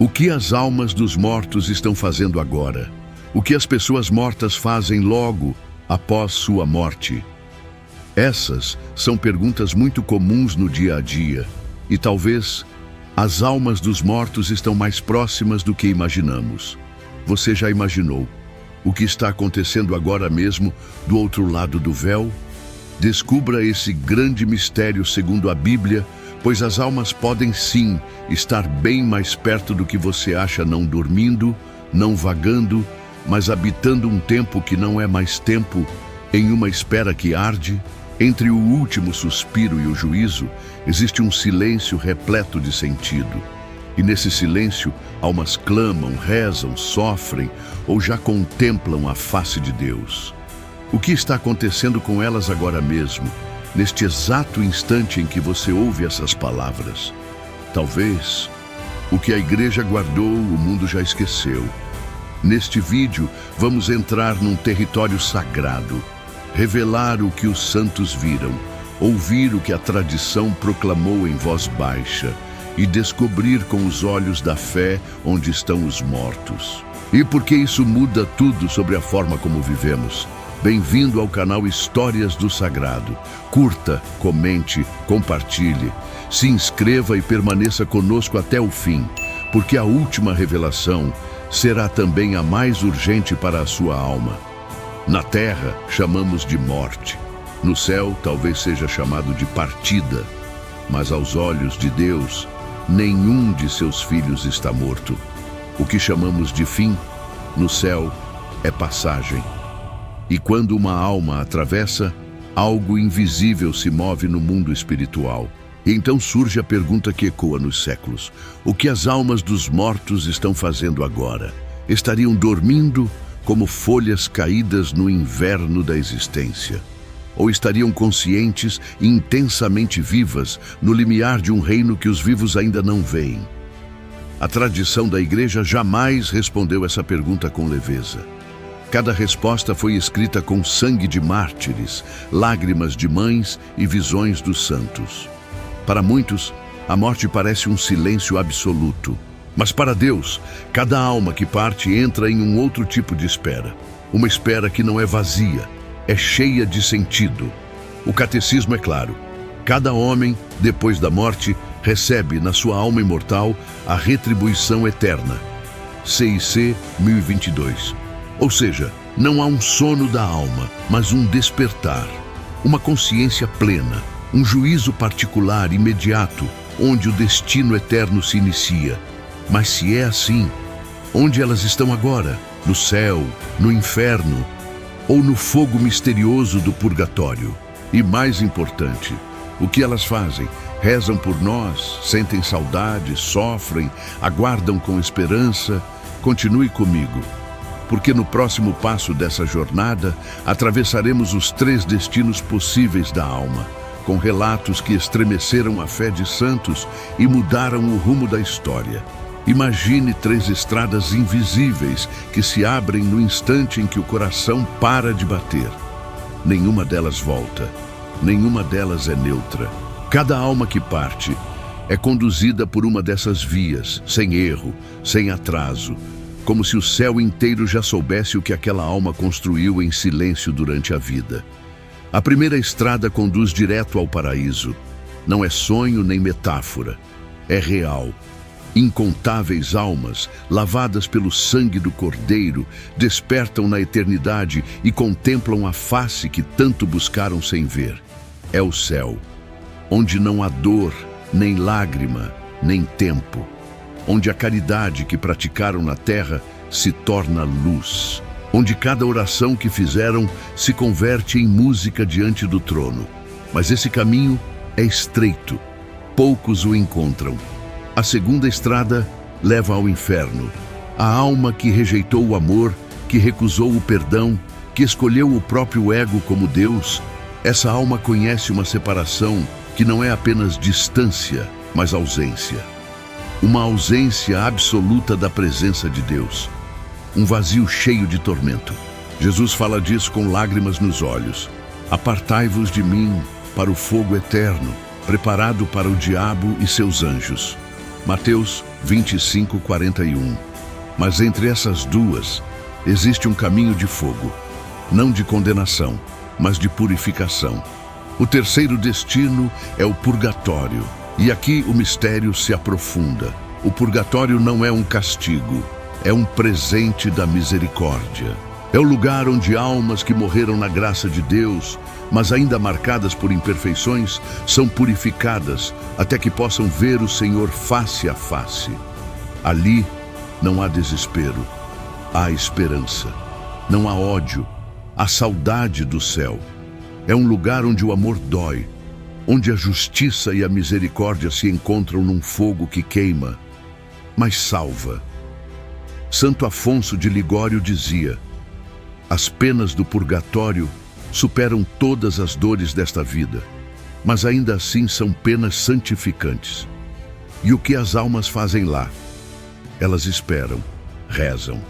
O que as almas dos mortos estão fazendo agora? O que as pessoas mortas fazem logo após sua morte? Essas são perguntas muito comuns no dia a dia, e talvez as almas dos mortos estão mais próximas do que imaginamos. Você já imaginou o que está acontecendo agora mesmo do outro lado do véu? Descubra esse grande mistério segundo a Bíblia, pois as almas podem sim estar bem mais perto do que você acha, não dormindo, não vagando, mas habitando um tempo que não é mais tempo, em uma espera que arde. Entre o último suspiro e o juízo, existe um silêncio repleto de sentido. E nesse silêncio, almas clamam, rezam, sofrem ou já contemplam a face de Deus. O que está acontecendo com elas agora mesmo, neste exato instante em que você ouve essas palavras? Talvez o que a igreja guardou, o mundo já esqueceu. Neste vídeo, vamos entrar num território sagrado, revelar o que os santos viram, ouvir o que a tradição proclamou em voz baixa e descobrir com os olhos da fé onde estão os mortos. E porque isso muda tudo sobre a forma como vivemos. Bem-vindo ao canal Histórias do Sagrado. Curta, comente, compartilhe, se inscreva e permaneça conosco até o fim, porque a última revelação será também a mais urgente para a sua alma. Na terra, chamamos de morte. No céu, talvez seja chamado de partida. Mas aos olhos de Deus, nenhum de seus filhos está morto. O que chamamos de fim, no céu, é passagem. E quando uma alma atravessa, algo invisível se move no mundo espiritual. E então surge a pergunta que ecoa nos séculos: o que as almas dos mortos estão fazendo agora? Estariam dormindo como folhas caídas no inverno da existência? Ou estariam conscientes e intensamente vivas no limiar de um reino que os vivos ainda não veem? A tradição da igreja jamais respondeu essa pergunta com leveza. Cada resposta foi escrita com sangue de mártires, lágrimas de mães e visões dos santos. Para muitos, a morte parece um silêncio absoluto. Mas para Deus, cada alma que parte entra em um outro tipo de espera. Uma espera que não é vazia, é cheia de sentido. O catecismo é claro: cada homem, depois da morte, recebe na sua alma imortal a retribuição eterna. CIC 1022. Ou seja, não há um sono da alma, mas um despertar, uma consciência plena, um juízo particular imediato, onde o destino eterno se inicia. Mas se é assim, onde elas estão agora? No céu, no inferno ou no fogo misterioso do purgatório? E mais importante, o que elas fazem? Rezam por nós, sentem saudade, sofrem, aguardam com esperança? Continue comigo, porque no próximo passo dessa jornada, atravessaremos os 3 destinos possíveis da alma, com relatos que estremeceram a fé de santos e mudaram o rumo da história. Imagine 3 estradas invisíveis que se abrem no instante em que o coração para de bater. Nenhuma delas volta, nenhuma delas é neutra. Cada alma que parte é conduzida por uma dessas vias, sem erro, sem atraso, como se o céu inteiro já soubesse o que aquela alma construiu em silêncio durante a vida. A primeira estrada conduz direto ao paraíso. Não é sonho nem metáfora, é real. Incontáveis almas, lavadas pelo sangue do Cordeiro, despertam na eternidade e contemplam a face que tanto buscaram sem ver. É o céu, onde não há dor, nem lágrima, nem tempo. Onde a caridade que praticaram na terra se torna luz. Onde cada oração que fizeram se converte em música diante do trono. Mas esse caminho é estreito, poucos o encontram. A segunda estrada leva ao inferno. A alma que rejeitou o amor, que recusou o perdão, que escolheu o próprio ego como Deus, essa alma conhece uma separação que não é apenas distância, mas ausência. Uma ausência absoluta da presença de Deus. Um vazio cheio de tormento. Jesus fala disso com lágrimas nos olhos. Apartai-vos de mim para o fogo eterno, preparado para o diabo e seus anjos. Mateus 25:41. Mas entre essas duas existe um caminho de fogo, não de condenação, mas de purificação. O terceiro destino é o purgatório. E aqui o mistério se aprofunda. O purgatório não é um castigo, é um presente da misericórdia. É o lugar onde almas que morreram na graça de Deus, mas ainda marcadas por imperfeições, são purificadas até que possam ver o Senhor face a face. Ali não há desespero, há esperança. Não há ódio, há saudade do céu. É um lugar onde o amor dói, onde a justiça e a misericórdia se encontram num fogo que queima, mas salva. Santo Afonso de Ligório dizia: as penas do purgatório superam todas as dores desta vida, mas ainda assim são penas santificantes. E o que as almas fazem lá? Elas esperam, rezam,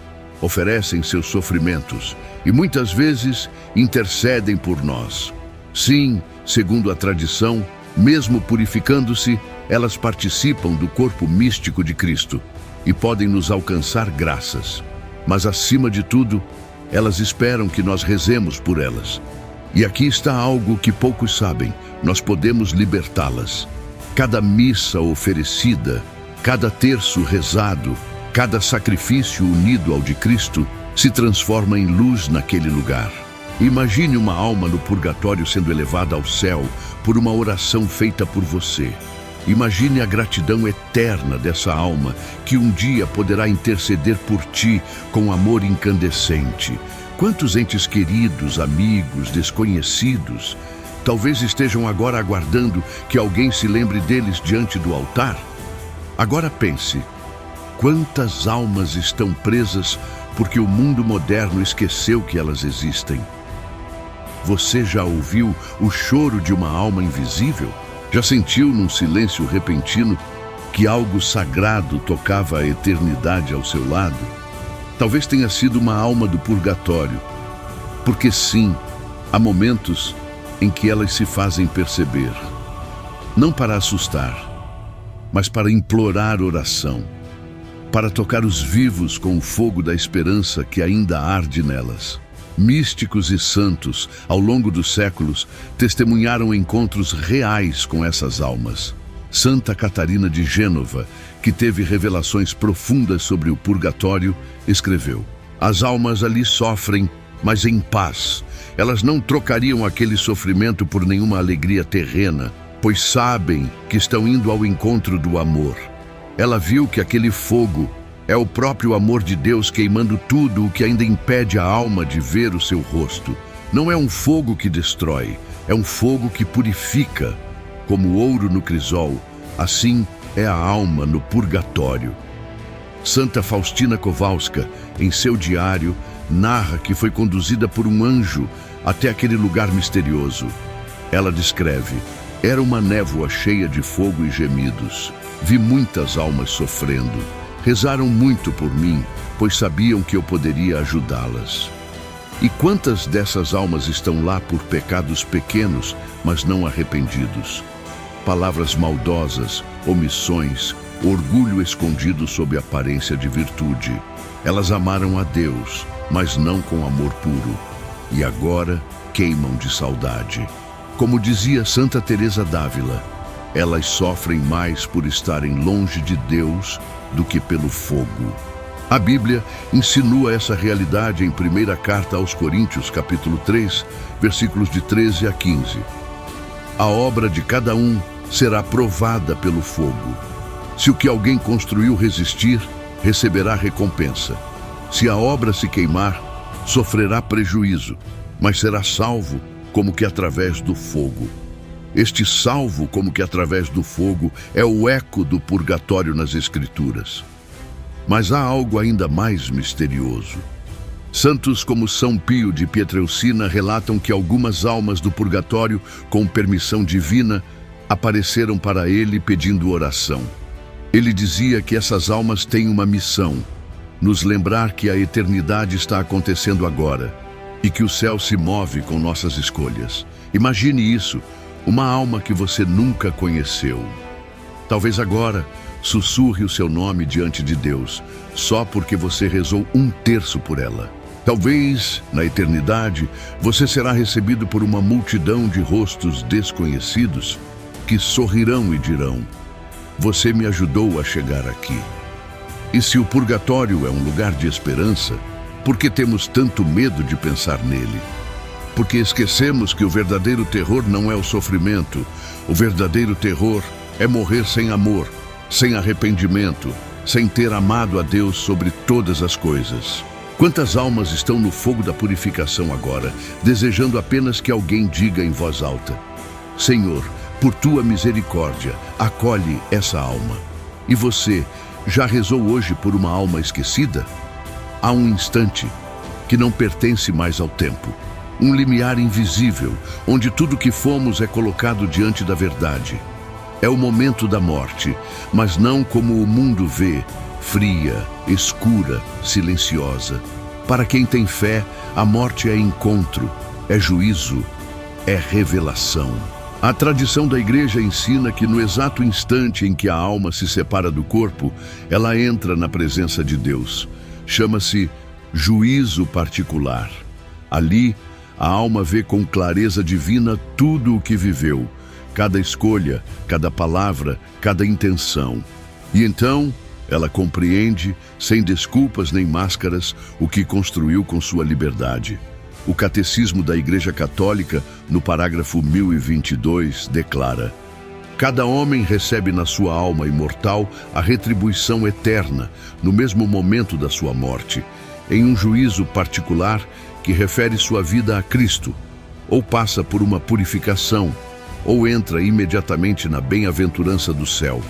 oferecem seus sofrimentos e muitas vezes intercedem por nós. Sim, segundo a tradição, mesmo purificando-se, elas participam do corpo místico de Cristo e podem nos alcançar graças. Mas acima de tudo, elas esperam que nós rezemos por elas. E aqui está algo que poucos sabem: nós podemos libertá-las. Cada missa oferecida, cada terço rezado, cada sacrifício unido ao de Cristo se transforma em luz naquele lugar. Imagine uma alma no purgatório sendo elevada ao céu por uma oração feita por você. Imagine a gratidão eterna dessa alma que um dia poderá interceder por ti com amor incandescente. Quantos entes queridos, amigos, desconhecidos, talvez estejam agora aguardando que alguém se lembre deles diante do altar? Agora pense, quantas almas estão presas porque o mundo moderno esqueceu que elas existem? Você já ouviu o choro de uma alma invisível? Já sentiu num silêncio repentino que algo sagrado tocava a eternidade ao seu lado? Talvez tenha sido uma alma do purgatório, porque sim, há momentos em que elas se fazem perceber, não para assustar, mas para implorar oração, para tocar os vivos com o fogo da esperança que ainda arde nelas. Místicos e santos, ao longo dos séculos, testemunharam encontros reais com essas almas. Santa Catarina de Gênova, que teve revelações profundas sobre o purgatório, escreveu: as almas ali sofrem, mas em paz. Elas não trocariam aquele sofrimento por nenhuma alegria terrena, pois sabem que estão indo ao encontro do amor. Ela viu que aquele fogo é o próprio amor de Deus queimando tudo o que ainda impede a alma de ver o seu rosto. Não é um fogo que destrói, é um fogo que purifica. Como o ouro no crisol, assim é a alma no purgatório. Santa Faustina Kowalska, em seu diário, narra que foi conduzida por um anjo até aquele lugar misterioso. Ela descreve: era uma névoa cheia de fogo e gemidos. Vi muitas almas sofrendo. Rezaram muito por mim, pois sabiam que eu poderia ajudá-las. E quantas dessas almas estão lá por pecados pequenos, mas não arrependidos? Palavras maldosas, omissões, orgulho escondido sob aparência de virtude. Elas amaram a Deus, mas não com amor puro, e agora queimam de saudade. Como dizia Santa Teresa d'Ávila, elas sofrem mais por estarem longe de Deus do que pelo fogo. A Bíblia insinua essa realidade em 1ª Carta aos Coríntios, capítulo 3, versículos de 13 a 15. A obra de cada um será provada pelo fogo. Se o que alguém construiu resistir, receberá recompensa. Se a obra se queimar, sofrerá prejuízo, mas será salvo como que através do fogo. Este salvo como que através do fogo é o eco do purgatório nas Escrituras. Mas há algo ainda mais misterioso. Santos como São Pio de Pietrelcina relatam que algumas almas do purgatório, com permissão divina, apareceram para ele pedindo oração. Ele dizia que essas almas têm uma missão: nos lembrar que a eternidade está acontecendo agora e que o céu se move com nossas escolhas. Imagine isso, uma alma que você nunca conheceu. Talvez agora sussurre o seu nome diante de Deus, só porque você rezou 1/3 por ela. Talvez, na eternidade, você será recebido por uma multidão de rostos desconhecidos que sorrirão e dirão: você me ajudou a chegar aqui. E se o purgatório é um lugar de esperança, por que temos tanto medo de pensar nele? Porque esquecemos que o verdadeiro terror não é o sofrimento. O verdadeiro terror é morrer sem amor, sem arrependimento, sem ter amado a Deus sobre todas as coisas. Quantas almas estão no fogo da purificação agora, desejando apenas que alguém diga em voz alta: Senhor, por tua misericórdia, acolhe essa alma. E você já rezou hoje por uma alma esquecida? Há um instante que não pertence mais ao tempo. Um limiar invisível, onde tudo que fomos é colocado diante da verdade. É o momento da morte, mas não como o mundo vê, fria, escura, silenciosa. Para quem tem fé, a morte é encontro, é juízo, é revelação. A tradição da igreja ensina que no exato instante em que a alma se separa do corpo, ela entra na presença de Deus. Chama-se juízo particular. Ali, a alma vê com clareza divina tudo o que viveu, cada escolha, cada palavra, cada intenção. E então, ela compreende, sem desculpas nem máscaras, o que construiu com sua liberdade. O Catecismo da Igreja Católica, no parágrafo 1022, declara: cada homem recebe na sua alma imortal a retribuição eterna, no mesmo momento da sua morte, em um juízo particular que refere sua vida a Cristo, ou passa por uma purificação, ou entra imediatamente na bem-aventurança do céu,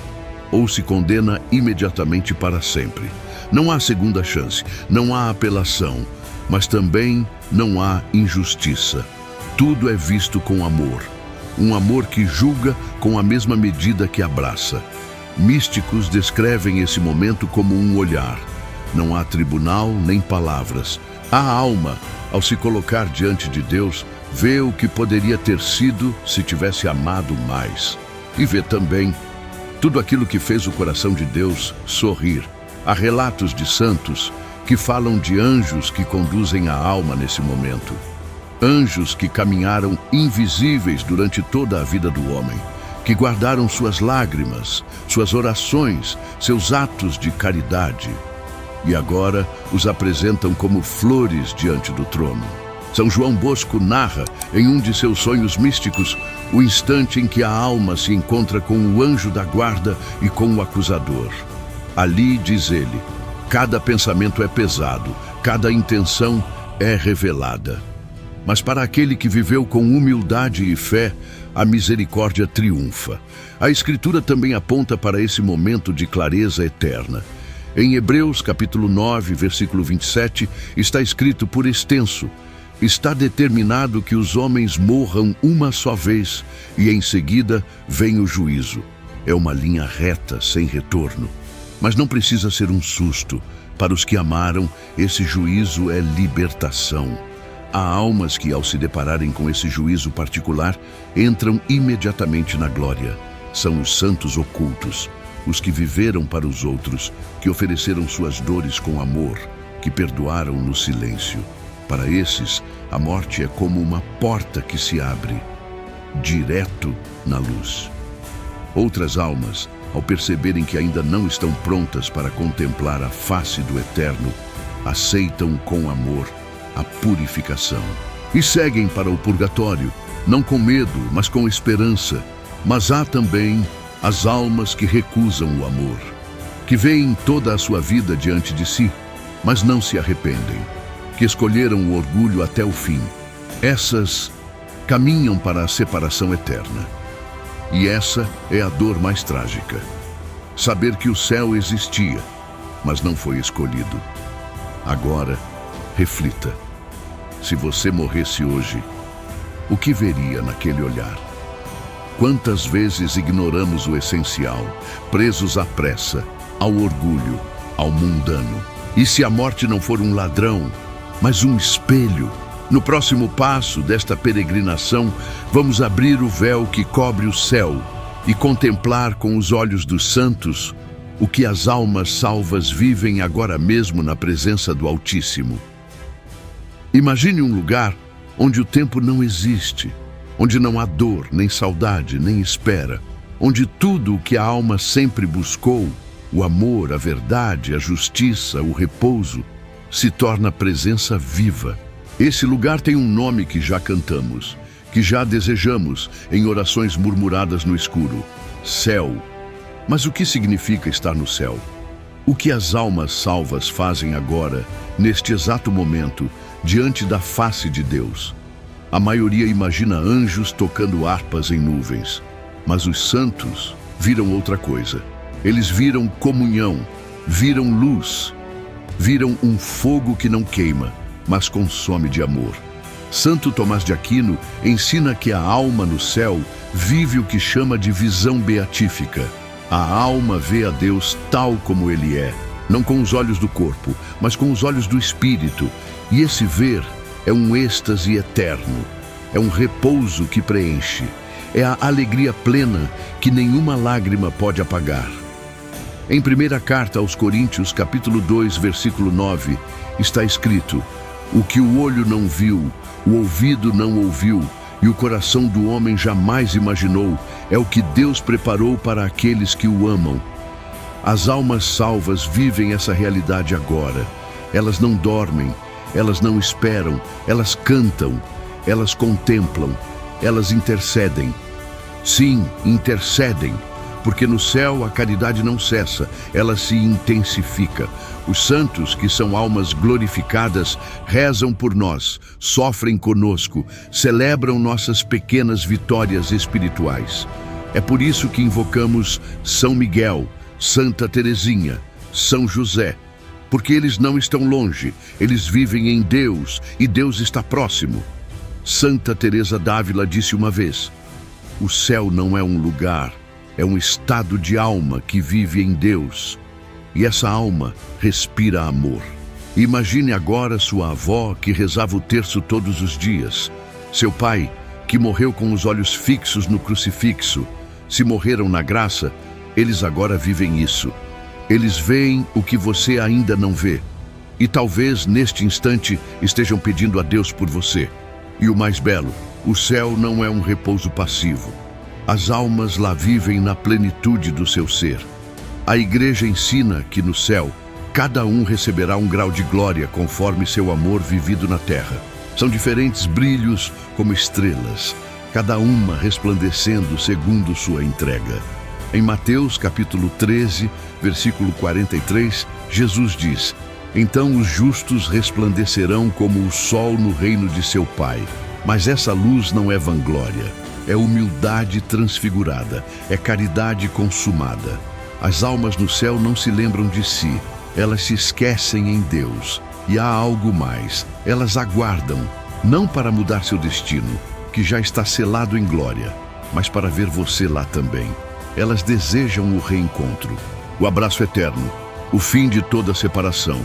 ou se condena imediatamente para sempre. Não há segunda chance, não há apelação, mas também não há injustiça. Tudo é visto com amor, um amor que julga com a mesma medida que abraça. Místicos descrevem esse momento como um olhar. Não há tribunal nem palavras. A alma, ao se colocar diante de Deus, vê o que poderia ter sido se tivesse amado mais. E vê também tudo aquilo que fez o coração de Deus sorrir. Há relatos de santos que falam de anjos que conduzem a alma nesse momento. Anjos que caminharam invisíveis durante toda a vida do homem, que guardaram suas lágrimas, suas orações, seus atos de caridade. E agora os apresentam como flores diante do trono. São João Bosco narra, em um de seus sonhos místicos, o instante em que a alma se encontra com o anjo da guarda e com o acusador. Ali, diz ele, cada pensamento é pesado, cada intenção é revelada. Mas para aquele que viveu com humildade e fé, a misericórdia triunfa. A Escritura também aponta para esse momento de clareza eterna. Em Hebreus capítulo 9, versículo 27, está escrito por extenso: está determinado que os homens morram uma só vez, e em seguida vem o juízo. É uma linha reta, sem retorno. Mas não precisa ser um susto. Para os que amaram, esse juízo é libertação. Há almas que, ao se depararem com esse juízo particular, entram imediatamente na glória. São os santos ocultos, os que viveram para os outros, que ofereceram suas dores com amor, que perdoaram no silêncio. Para esses, a morte é como uma porta que se abre, direto na luz. Outras almas, ao perceberem que ainda não estão prontas para contemplar a face do Eterno, aceitam com amor a purificação e seguem para o purgatório, não com medo, mas com esperança. Mas há também as almas que recusam o amor, que veem toda a sua vida diante de si, mas não se arrependem, que escolheram o orgulho até o fim. Essas caminham para a separação eterna. E essa é a dor mais trágica. Saber que o céu existia, mas não foi escolhido. Agora, reflita. Se você morresse hoje, o que veria naquele olhar? Quantas vezes ignoramos o essencial, presos à pressa, ao orgulho, ao mundano? E se a morte não for um ladrão, mas um espelho? No próximo passo desta peregrinação, vamos abrir o véu que cobre o céu e contemplar com os olhos dos santos o que as almas salvas vivem agora mesmo na presença do Altíssimo. Imagine um lugar onde o tempo não existe, onde não há dor, nem saudade, nem espera, onde tudo o que a alma sempre buscou, o amor, a verdade, a justiça, o repouso, se torna presença viva. Esse lugar tem um nome que já cantamos, que já desejamos em orações murmuradas no escuro: céu. Mas o que significa estar no céu? O que as almas salvas fazem agora, neste exato momento, diante da face de Deus? A maioria imagina anjos tocando harpas em nuvens, mas os santos viram outra coisa. Eles viram comunhão, viram luz, viram um fogo que não queima, mas consome de amor. Santo Tomás de Aquino ensina que a alma no céu vive o que chama de visão beatífica. A alma vê a Deus tal como Ele é, não com os olhos do corpo, mas com os olhos do Espírito. E esse ver é um êxtase eterno, é um repouso que preenche, é a alegria plena que nenhuma lágrima pode apagar. Em 1ª carta aos Coríntios, capítulo 2, versículo 9, está escrito: o que o olho não viu, o ouvido não ouviu, e o coração do homem jamais imaginou, é o que Deus preparou para aqueles que o amam. As almas salvas vivem essa realidade agora. Elas não dormem, elas não esperam, elas cantam, elas contemplam, elas intercedem. Sim, intercedem, porque no céu a caridade não cessa, ela se intensifica. Os santos, que são almas glorificadas, rezam por nós, sofrem conosco, celebram nossas pequenas vitórias espirituais. É por isso que invocamos São Miguel, Santa Teresinha, São José, porque eles não estão longe, eles vivem em Deus e Deus está próximo. Santa Teresa d'Ávila disse uma vez: o céu não é um lugar, é um estado de alma que vive em Deus. E essa alma respira amor. Imagine agora sua avó, que rezava o terço todos os dias. Seu pai, que morreu com os olhos fixos no crucifixo. Se morreram na graça, eles agora vivem isso. Eles veem o que você ainda não vê. E talvez, neste instante, estejam pedindo a Deus por você. E o mais belo, o céu não é um repouso passivo. As almas lá vivem na plenitude do seu ser. A Igreja ensina que no céu, cada um receberá um grau de glória conforme seu amor vivido na terra. São diferentes brilhos como estrelas, cada uma resplandecendo segundo sua entrega. Em Mateus capítulo 13, versículo 43, Jesus diz: então os justos resplandecerão como o sol no reino de seu Pai. Mas essa luz não é vanglória, é humildade transfigurada, é caridade consumada. As almas no céu não se lembram de si, elas se esquecem em Deus. E há algo mais, elas aguardam, não para mudar seu destino, que já está selado em glória, mas para ver você lá também. Elas desejam o reencontro, o abraço eterno, o fim de toda separação.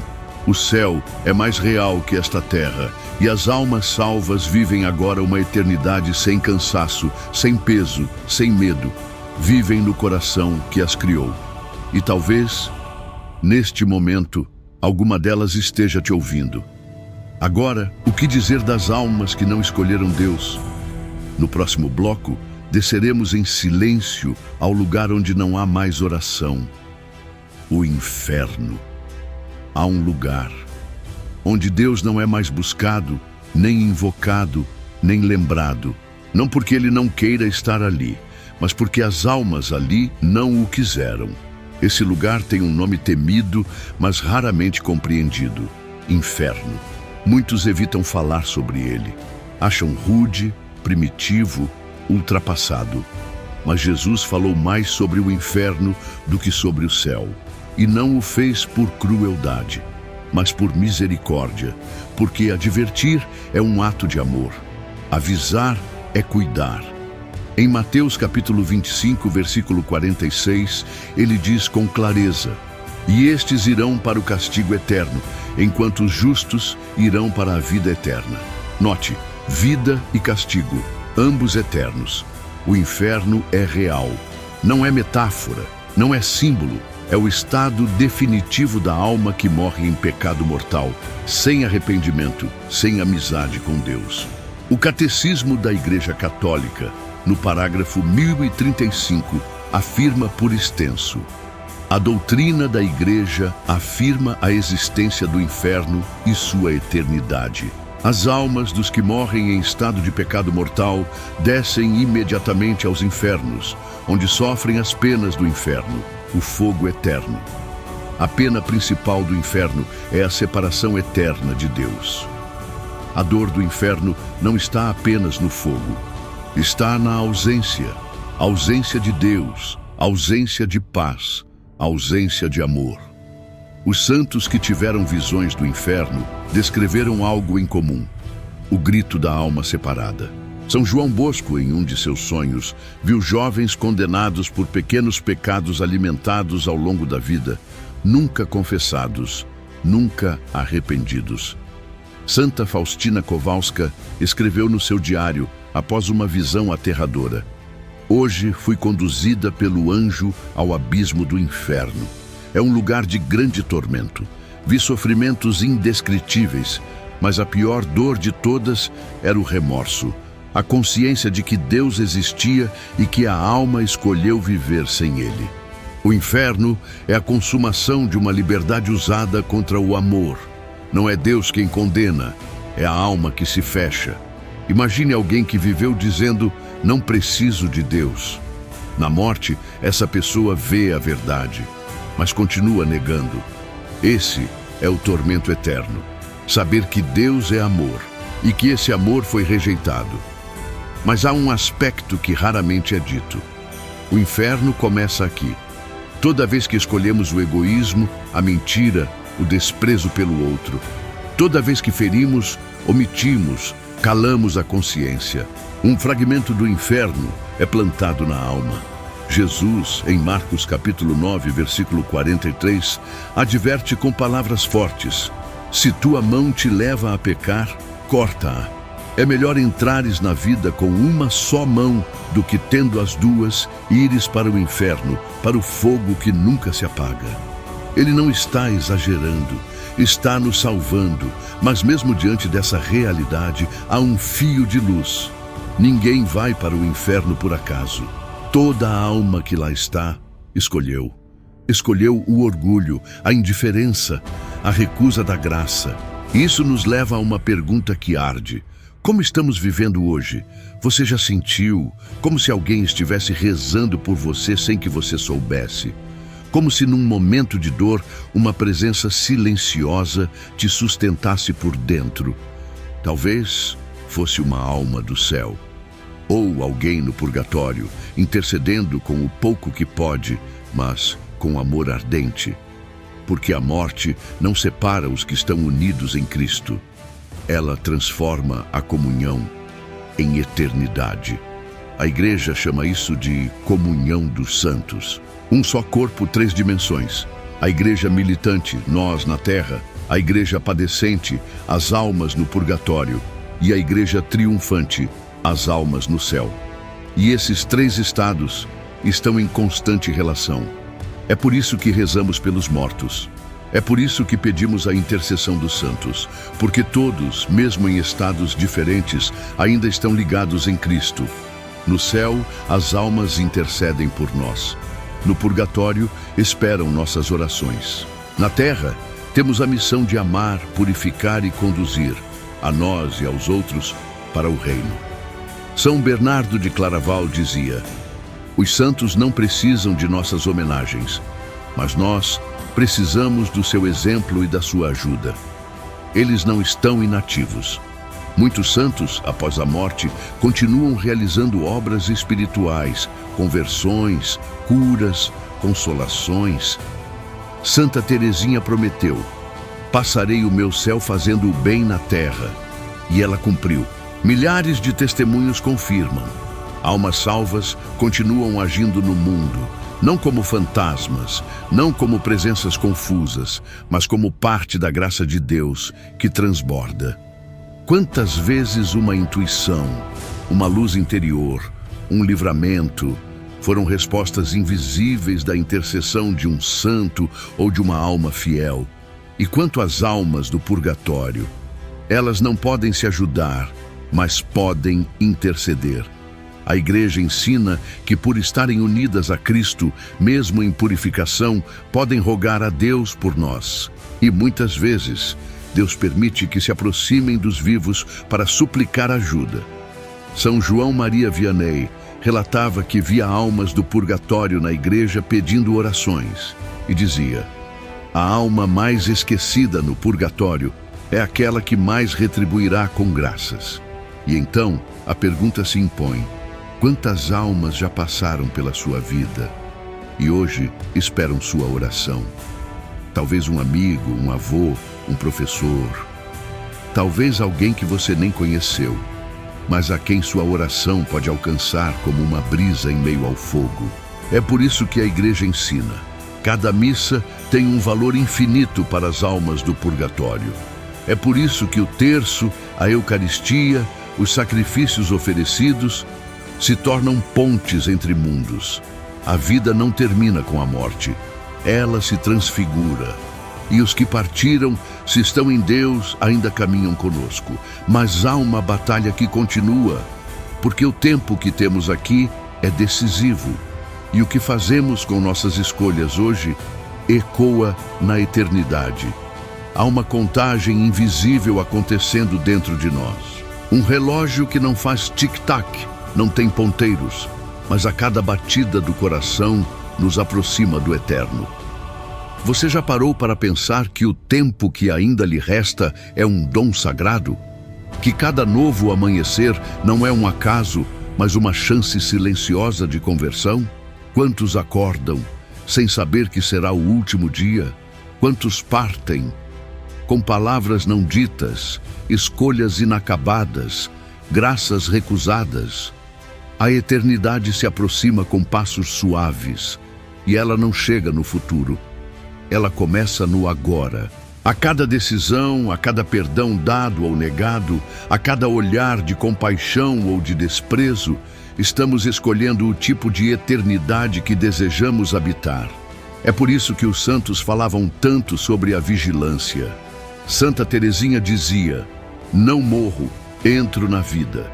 O céu é mais real que esta terra, e as almas salvas vivem agora uma eternidade sem cansaço, sem peso, sem medo. Vivem no coração que as criou. E talvez, neste momento, alguma delas esteja te ouvindo. Agora, o que dizer das almas que não escolheram Deus? No próximo bloco, desceremos em silêncio ao lugar onde não há mais oração: o inferno. Há um lugar onde Deus não é mais buscado, nem invocado, nem lembrado. Não porque Ele não queira estar ali, mas porque as almas ali não o quiseram. Esse lugar tem um nome temido, mas raramente compreendido: inferno. Muitos evitam falar sobre ele. Acham rude, primitivo, ultrapassado. Mas Jesus falou mais sobre o inferno do que sobre o céu. E não o fez por crueldade, mas por misericórdia, porque advertir é um ato de amor. Avisar é cuidar. Em Mateus capítulo 25, versículo 46, ele diz com clareza: e estes irão para o castigo eterno, enquanto os justos irão para a vida eterna. Note, vida e castigo, ambos eternos. O inferno é real, não é metáfora, não é símbolo, É o estado definitivo da alma que morre em pecado mortal, sem arrependimento, sem amizade com Deus. O Catecismo da Igreja Católica, no parágrafo 1035, afirma por extenso: a doutrina da Igreja afirma a existência do inferno e sua eternidade. As almas dos que morrem em estado de pecado mortal descem imediatamente aos infernos, onde sofrem as penas do inferno, o fogo eterno. A pena principal do inferno é a separação eterna de Deus. A dor do inferno não está apenas no fogo, está na ausência de Deus, ausência de paz, ausência de amor. Os santos que tiveram visões do inferno descreveram algo em comum: o grito da alma separada. São João Bosco, em um de seus sonhos, viu jovens condenados por pequenos pecados alimentados ao longo da vida, nunca confessados, nunca arrependidos. Santa Faustina Kowalska escreveu no seu diário, após uma visão aterradora: hoje fui conduzida pelo anjo ao abismo do inferno. É um lugar de grande tormento. Vi sofrimentos indescritíveis, mas a pior dor de todas era o remorso, a consciência de que Deus existia e que a alma escolheu viver sem Ele. O inferno é a consumação de uma liberdade usada contra o amor. Não é Deus quem condena, é a alma que se fecha. Imagine alguém que viveu dizendo: não preciso de Deus. Na morte, essa pessoa vê a verdade, mas continua negando. Esse é o tormento eterno. Saber que Deus é amor e que esse amor foi rejeitado. Mas há um aspecto que raramente é dito. O inferno começa aqui. Toda vez que escolhemos o egoísmo, a mentira, o desprezo pelo outro. Toda vez que ferimos, omitimos, calamos a consciência. Um fragmento do inferno é plantado na alma. Jesus, em Marcos capítulo 9, versículo 43, adverte com palavras fortes: se tua mão te leva a pecar, corta-a. É melhor entrares na vida com uma só mão do que, tendo as duas, ires para o inferno, para o fogo que nunca se apaga. Ele não está exagerando, está nos salvando, mas mesmo diante dessa realidade, há um fio de luz. Ninguém vai para o inferno por acaso. Toda a alma que lá está, escolheu. Escolheu o orgulho, a indiferença, a recusa da graça. Isso nos leva a uma pergunta que arde: como estamos vivendo hoje? Você já sentiu como se alguém estivesse rezando por você sem que você soubesse? Como se num momento de dor, uma presença silenciosa te sustentasse por dentro? Talvez fosse uma alma do céu, ou alguém no purgatório, intercedendo com o pouco que pode, mas com amor ardente. Porque a morte não separa os que estão unidos em Cristo. Ela transforma a comunhão em eternidade. A Igreja chama isso de comunhão dos santos. Um só corpo, 3 dimensões. A Igreja militante, nós na terra. A Igreja padecente, as almas no purgatório. E a Igreja triunfante, as almas no céu. E esses 3 estados estão em constante relação. É por isso que rezamos pelos mortos. É por isso que pedimos a intercessão dos santos, porque todos, mesmo em estados diferentes, ainda estão ligados em Cristo. No céu, as almas intercedem por nós. No purgatório, esperam nossas orações. Na terra, temos a missão de amar, purificar e conduzir, a nós e aos outros, para o reino. São Bernardo de Claraval dizia: os santos não precisam de nossas homenagens, mas nós precisamos do seu exemplo e da sua ajuda. Eles não estão inativos. Muitos santos, após a morte, continuam realizando obras espirituais, conversões, curas, consolações. Santa Teresinha prometeu: passarei o meu céu fazendo o bem na terra. E ela cumpriu. Milhares de testemunhos confirmam. Almas salvas continuam agindo no mundo, não como fantasmas, não como presenças confusas, mas como parte da graça de Deus que transborda. Quantas vezes uma intuição, uma luz interior, um livramento, Foram respostas invisíveis da intercessão de um santo ou de uma alma fiel. E quanto às almas do purgatório, elas não podem se ajudar, mas podem interceder. A Igreja ensina que, por estarem unidas a Cristo, mesmo em purificação, podem rogar a Deus por nós. E muitas vezes, Deus permite que se aproximem dos vivos para suplicar ajuda. São João Maria Vianney relatava que via almas do purgatório na igreja pedindo orações e dizia: a alma mais esquecida no purgatório é aquela que mais retribuirá com graças. E então a pergunta se impõe: quantas almas já passaram pela sua vida e hoje esperam sua oração? Talvez um amigo, um avô, um professor, talvez alguém que você nem conheceu, mas a quem sua oração pode alcançar como uma brisa em meio ao fogo. É por isso que a igreja ensina: cada missa tem um valor infinito para as almas do purgatório. É por isso que o terço, a Eucaristia, os sacrifícios oferecidos se tornam pontes entre mundos. A vida não termina com a morte, ela se transfigura. E os que partiram, se estão em Deus, ainda caminham conosco. Mas há uma batalha que continua, porque o tempo que temos aqui é decisivo. E o que fazemos com nossas escolhas hoje ecoa na eternidade. Há uma contagem invisível acontecendo dentro de nós. Um relógio que não faz tic-tac, não tem ponteiros, mas a cada batida do coração nos aproxima do eterno. Você já parou para pensar que o tempo que ainda lhe resta é um dom sagrado? Que cada novo amanhecer não é um acaso, mas uma chance silenciosa de conversão? Quantos acordam sem saber que será o último dia? Quantos partem com palavras não ditas, escolhas inacabadas, graças recusadas? A eternidade se aproxima com passos suaves e ela não chega no futuro. Ela começa no agora. A cada decisão, a cada perdão dado ou negado, a cada olhar de compaixão ou de desprezo, estamos escolhendo o tipo de eternidade que desejamos habitar. É por isso que os santos falavam tanto sobre a vigilância. Santa Teresinha dizia: não morro, entro na vida.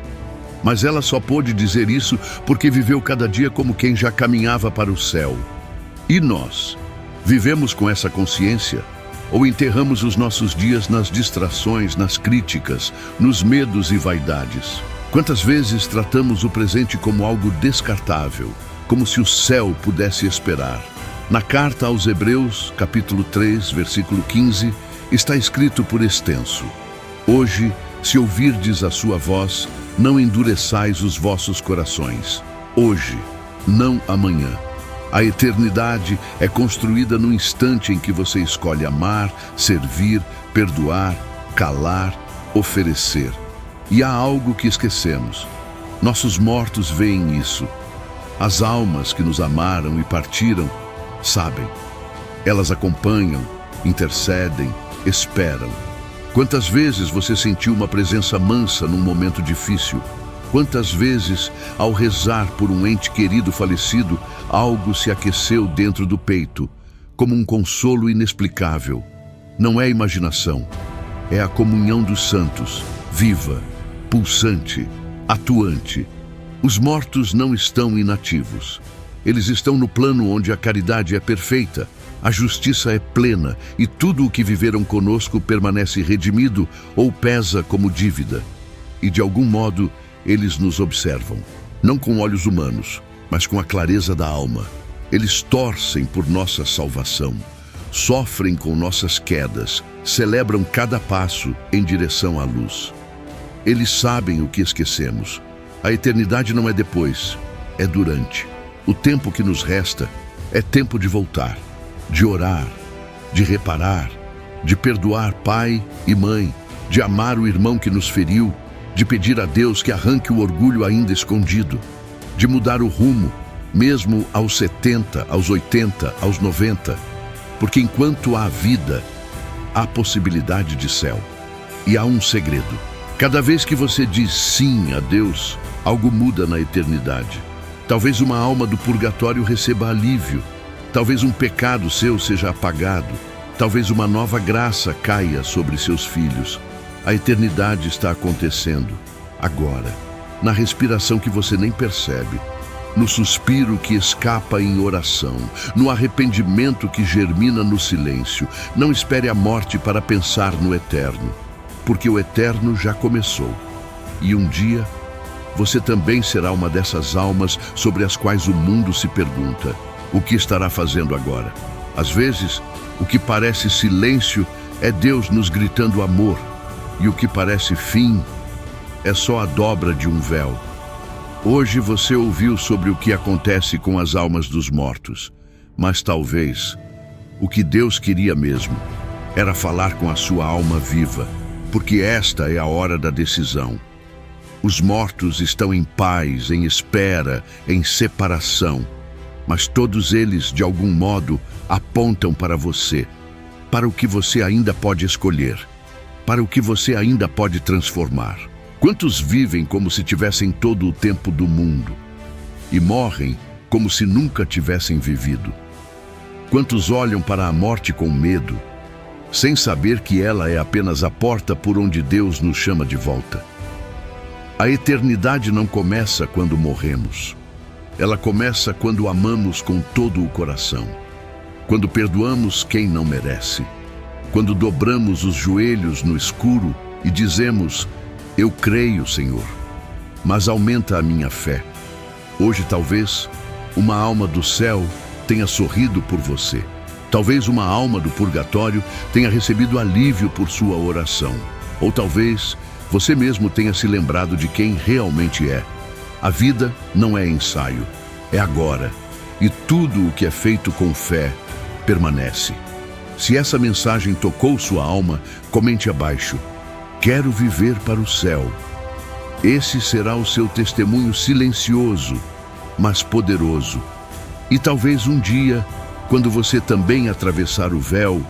Mas ela só pôde dizer isso porque viveu cada dia como quem já caminhava para o céu. E nós? Vivemos com essa consciência? Ou enterramos os nossos dias nas distrações, nas críticas, nos medos e vaidades? Quantas vezes tratamos o presente como algo descartável, como se o céu pudesse esperar? Na carta aos Hebreus, capítulo 3, versículo 15, está escrito por extenso: hoje, se ouvirdes a sua voz, não endureçais os vossos corações. Hoje, não amanhã. A eternidade é construída no instante em que você escolhe amar, servir, perdoar, calar, oferecer. E há algo que esquecemos. Nossos mortos veem isso. As almas que nos amaram e partiram sabem. Elas acompanham, intercedem, esperam. Quantas vezes você sentiu uma presença mansa num momento difícil? Quantas vezes, ao rezar por um ente querido falecido, algo se aqueceu dentro do peito, como um consolo inexplicável? Não é imaginação, é a comunhão dos santos, viva, pulsante, atuante. Os mortos não estão inativos. Eles estão no plano onde a caridade é perfeita, a justiça é plena e tudo o que viveram conosco permanece redimido ou pesa como dívida. E de algum modo, eles nos observam, não com olhos humanos, mas com a clareza da alma. Eles torcem por nossa salvação, sofrem com nossas quedas, celebram cada passo em direção à luz. Eles sabem o que esquecemos. A eternidade não é depois, é durante. O tempo que nos resta é tempo de voltar, de orar, de reparar, de perdoar pai e mãe, de amar o irmão que nos feriu, de pedir a Deus que arranque o orgulho ainda escondido, de mudar o rumo, mesmo aos 70, aos 80, aos 90, porque enquanto há vida, há possibilidade de céu. E há um segredo: cada vez que você diz sim a Deus, algo muda na eternidade. Talvez uma alma do purgatório receba alívio. Talvez um pecado seu seja apagado. Talvez uma nova graça caia sobre seus filhos. A eternidade está acontecendo, agora, na respiração que você nem percebe, no suspiro que escapa em oração, no arrependimento que germina no silêncio. Não espere a morte para pensar no eterno, porque o eterno já começou. E um dia, você também será uma dessas almas sobre as quais o mundo se pergunta: o que estará fazendo agora? Às vezes, o que parece silêncio é Deus nos gritando amor, e o que parece fim é só a dobra de um véu. Hoje você ouviu sobre o que acontece com as almas dos mortos, mas talvez o que Deus queria mesmo era falar com a sua alma viva, porque esta é a hora da decisão. Os mortos estão em paz, em espera, em separação, mas todos eles, de algum modo, apontam para você, para o que você ainda pode escolher, para o que você ainda pode transformar. Quantos vivem como se tivessem todo o tempo do mundo e morrem como se nunca tivessem vivido? Quantos olham para a morte com medo, sem saber que ela é apenas a porta por onde Deus nos chama de volta? A eternidade não começa quando morremos. Ela começa quando amamos com todo o coração, quando perdoamos quem não merece, quando dobramos os joelhos no escuro e dizemos: eu creio, Senhor, mas aumenta a minha fé. Hoje, talvez, uma alma do céu tenha sorrido por você. Talvez uma alma do purgatório tenha recebido alívio por sua oração. Ou talvez você mesmo tenha se lembrado de quem realmente é. A vida não é ensaio, é agora. E tudo o que é feito com fé permanece. Se essa mensagem tocou sua alma, comente abaixo: quero viver para o céu. Esse será o seu testemunho silencioso, mas poderoso. E talvez um dia, quando você também atravessar o véu,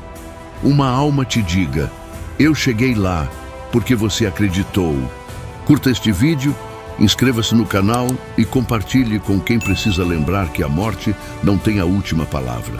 uma alma te diga: eu cheguei lá, porque você acreditou. Curta este vídeo, inscreva-se no canal e compartilhe com quem precisa lembrar que a morte não tem a última palavra.